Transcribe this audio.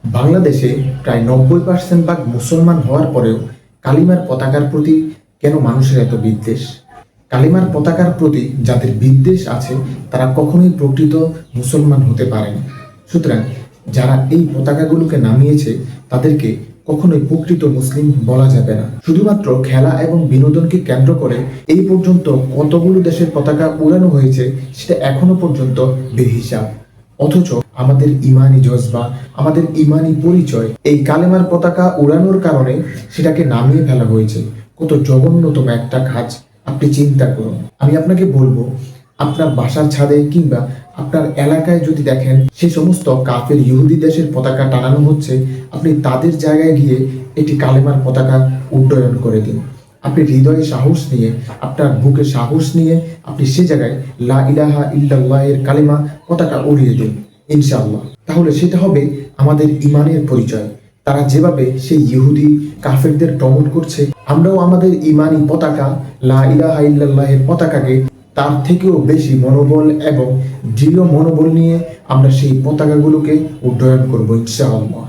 বাংলাদেশে প্রায় 90% ভাগ মুসলমান হওয়ার পরেও কালিমার পতাকার প্রতি কেন মানুষের এত বিদ্বেষ? কালিমার পতাকার প্রতি যাদের বিদ্বেষ আছে তারা কখনোই প্রকৃত মুসলমান হতে পারে না। সুতরাং যারা এই পতাকাগুলোকে নামিয়েছে তাদেরকে কখনোই প্রকৃত মুসলিম বলা যাবে না। শুধুমাত্র খেলা এবং বিনোদনকে কেন্দ্র করে এই পর্যন্ত কতগুলো দেশের পতাকা উড়ানো হয়েছে সেটা এখনো পর্যন্ত বেহিসাব। অথচ আমাদের ইমানি জজবা, আমাদের ইমানি পরিচয় এই কালেমার পতাকা উড়ানোর কারণে সেটাকে নামিয়ে ফেলা হয়েছে। কত জঘন্যতম একটা কাজ আপনি চিন্তা করুন। আমি আপনাকে বলবো, আপনার বাসার ছাদে কিংবা আপনার এলাকায় যদি দেখেন সে সমস্ত কাফের ইহুদি দেশের পতাকা টানানো হচ্ছে, আপনি তাদের জায়গায় গিয়ে একটি কালেমার পতাকা উড্ডয়ন করে দিন। আপনি হৃদয়ে সাহস নিয়ে, আপনার বুকে সাহস নিয়ে আপনি সে জায়গায় লা ইলাহা ইল্লাল্লাহ এর কালেমা পতাকা উড়িয়ে দিন ইনশাআল্লাহ। তাহলে সেটা হবে আমাদের ইমানের পরিচয়। তারা যেভাবে সেই ইহুদি কাফেরদের প্রমোট করছে, আমরাও আমাদের ইমানি পতাকা লা ইলাহা ইল্লাল্লাহ এর পতাকাকে তার থেকেও বেশি মনোবল এবং দৃঢ় মনোবল নিয়ে আমরা সেই পতাকাগুলোকে উড্ডয়ন করবো ইনশাআল্লাহ।